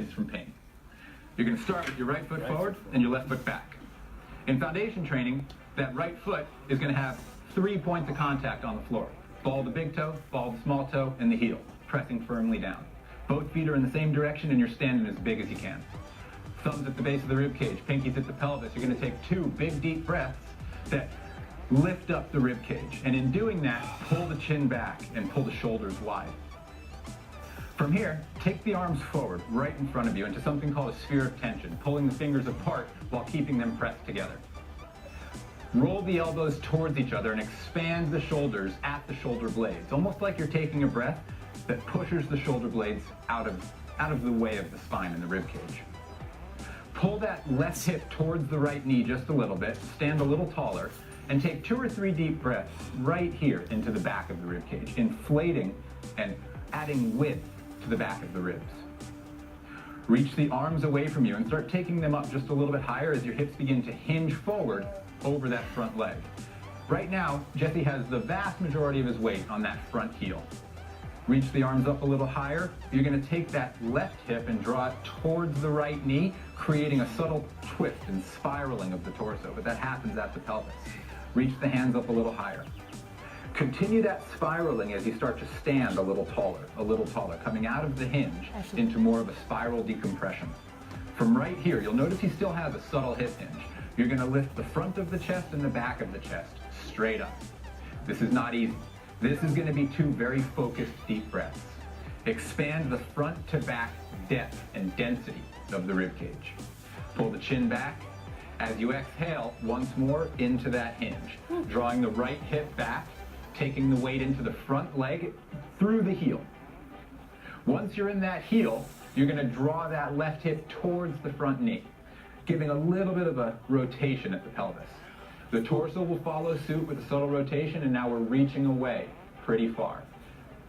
independence from pain. You're going to start with your right foot forward and your left foot back. In foundation training, that right foot is going to have 3 points of contact on the floor. Ball of the big toe, ball of the small toe, and the heel, pressing firmly down. Both feet are in the same direction and you're standing as big as you can. Thumbs at the base of the rib cage, pinkies at the pelvis. You're going to take 2 big deep breaths that lift up the rib cage. And in doing that, pull the chin back and pull the shoulders wide. From here, take the arms forward, right in front of you, into something called a sphere of tension, pulling the fingers apart while keeping them pressed together. Roll the elbows towards each other and expand the shoulders at the shoulder blades, almost like you're taking a breath that pushes the shoulder blades out of the way of the spine and the rib cage. Pull that left hip towards the right knee just a little bit, stand a little taller, and take 2 or 3 deep breaths right here into the back of the rib cage, inflating and adding width to the back of the ribs. Reach the arms away from you and start taking them up just a little bit higher as your hips begin to hinge forward over that front leg. Right now, Jesse has the vast majority of his weight on that front heel. Reach the arms up a little higher. You're going to take that left hip and draw it towards the right knee, creating a subtle twist and spiraling of the torso, but that happens at the pelvis. Reach the hands up a little higher. Continue that spiraling as you start to stand a little taller, coming out of the hinge into more of a spiral decompression. From right here, you'll notice he still has a subtle hip hinge. You're going to lift the front of the chest and the back of the chest straight up. This is not easy. This is going to be 2 very focused deep breaths. Expand the front to back depth and density of the rib cage. Pull the chin back. As you exhale, once more into that hinge, drawing the right hip back, taking the weight into the front leg through the heel. Once you're in that heel, you're going to draw that left hip towards the front knee, giving a little bit of a rotation at the pelvis. The torso will follow suit with a subtle rotation, and now we're reaching away pretty far.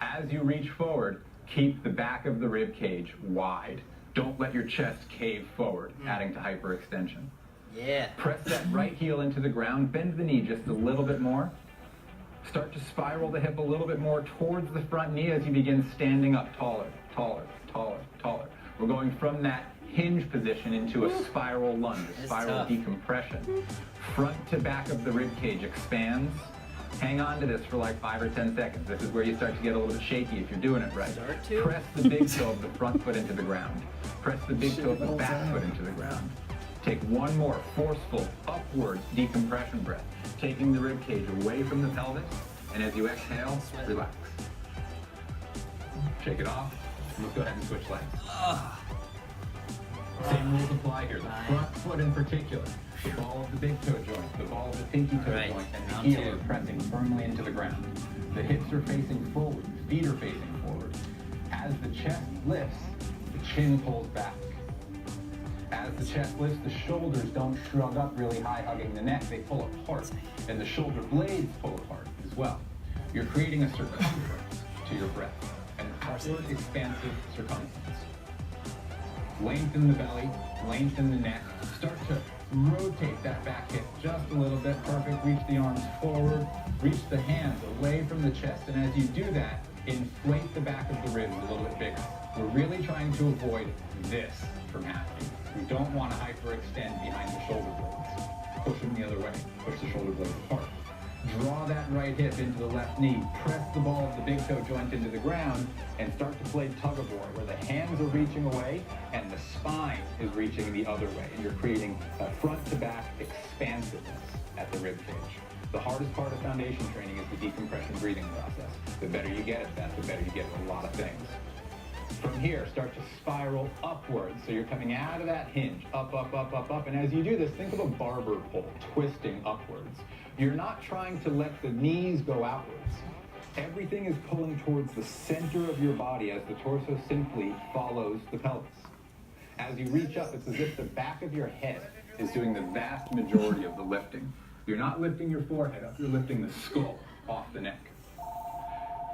As you reach forward, keep the back of the rib cage wide. Don't let your chest cave forward, adding to hyperextension. Yeah. Press that right heel into the ground, bend the knee just a little bit more. Start to spiral the hip a little bit more towards the front knee as you begin standing up taller, taller, taller, taller. We're going from that hinge position into a spiral lunge, a spiral decompression. Front to back of the rib cage expands. Hang on to this for like 5 or 10 seconds. This is where you start to get a little bit shaky if you're doing it right. Press the big toe of the front foot into the ground. Press the big toe of the back foot into the ground. Take one more forceful upward decompression breath, taking the rib cage away from the pelvis, and as you exhale, relax. Shake it off. Let's go ahead and switch legs. Same rules apply here. The front foot in particular, the ball of the big toe joint, the ball of the pinky toe joint, and the heel are pressing firmly into the ground. The hips are facing forward, the feet are facing forward. As the chest lifts, the chin pulls back. As the chest lifts, the shoulders don't shrug up really high, hugging the neck. They pull apart, and the shoulder blades pull apart as well. You're creating a circumference to your breath, an upward expansive circumference. Lengthen the belly, lengthen the neck. Start to rotate that back hip just a little bit. Perfect. Reach the arms forward. Reach the hands away from the chest. And as you do that, inflate the back of the ribs a little bit bigger. We're really trying to avoid this from happening. We don't want to hyperextend behind the shoulder blades. Push them the other way. Push the shoulder blades apart. Draw that right hip into the left knee. Press the ball of the big toe joint into the ground and start to play tug-of-war, where the hands are reaching away and the spine is reaching the other way. And you're creating a front-to-back expansiveness at the rib cage. The hardest part of foundation training is the decompression breathing process. The better you get at that, the better you get at a lot of things. From here, start to spiral upwards. So you're coming out of that hinge, up, up, up, up, up. And as you do this, think of a barber pole twisting upwards. You're not trying to let the knees go outwards. Everything is pulling towards the center of your body as the torso simply follows the pelvis. As you reach up, it's as if the back of your head is doing the vast majority of the lifting. You're not lifting your forehead up, you're lifting the skull off the neck.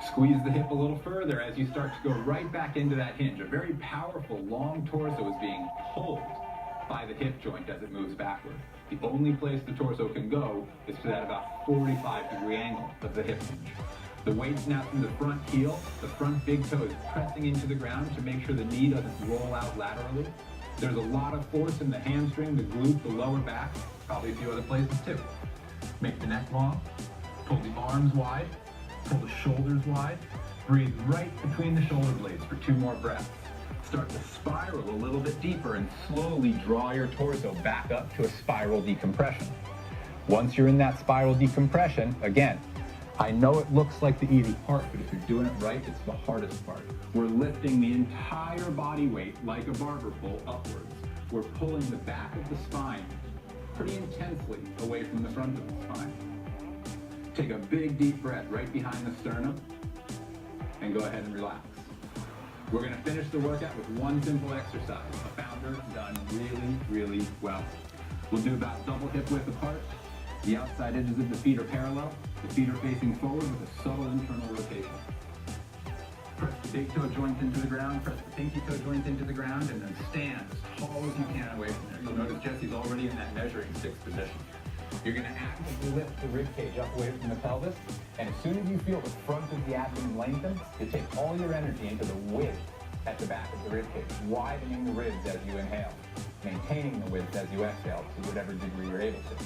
Squeeze the hip a little further as you start to go right back into that hinge. A very powerful long torso is being pulled by the hip joint as it moves backward. The only place the torso can go is to that about 45-degree angle of the hip hinge. The weight's now through the front heel. The front big toe is pressing into the ground to make sure the knee doesn't roll out laterally. There's a lot of force in the hamstring, the glute, the lower back, probably a few other places too. Make the neck long, pull the arms wide, pull the shoulders wide, breathe right between the shoulder blades for 2 more breaths. Start to spiral a little bit deeper and slowly draw your torso back up to a spiral decompression. Once you're in that spiral decompression, again, I know it looks like the easy part, but if you're doing it right, it's the hardest part. We're lifting the entire body weight like a barber pole upwards. We're pulling the back of the spine pretty intensely away from the front of the spine. Take a big deep breath right behind the sternum and go ahead and relax. We're going to finish the workout with one simple exercise, a founder done really, really well. We'll do about double hip width apart. The outside edges of the feet are parallel. The feet are facing forward with a subtle internal rotation. Press the big toe joint into the ground, press the pinky toe joint into the ground, and then stand as tall as you can away from there. You'll notice Jesse's already in that measuring sticks position. You're going to actively lift the rib cage up away from the pelvis, and as soon as you feel the front of the abdomen lengthen, you take all your energy into the width at the back of the rib cage, widening the ribs as you inhale, maintaining the width as you exhale to whatever degree you're able to.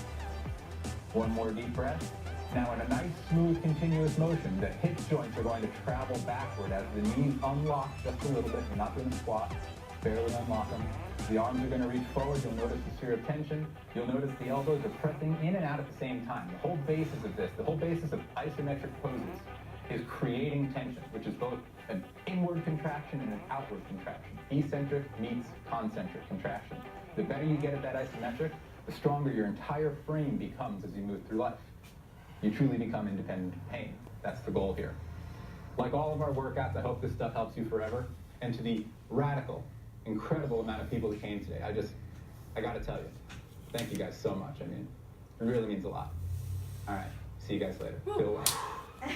One more deep breath. Now in a nice, smooth, continuous motion, the hip joints are going to travel backward as the knees unlock just a little bit. You're not doing a squat, barely unlock them. The arms are going to reach forward. You'll notice the sphere of tension. You'll notice the elbows are pressing in and out at the same time. The whole basis of this, the whole basis of isometric poses is creating tension, which is both an inward contraction and an outward contraction. Eccentric meets concentric contraction. The better you get at that isometric, the stronger your entire frame becomes as you move through life. You truly become independent of pain. That's the goal here. Like all of our workouts, I hope this stuff helps you forever. And to the radical, incredible amount of people that came today, I gotta tell you, thank you guys so much. I mean, it really means a lot. All right, see you guys later. Feel well.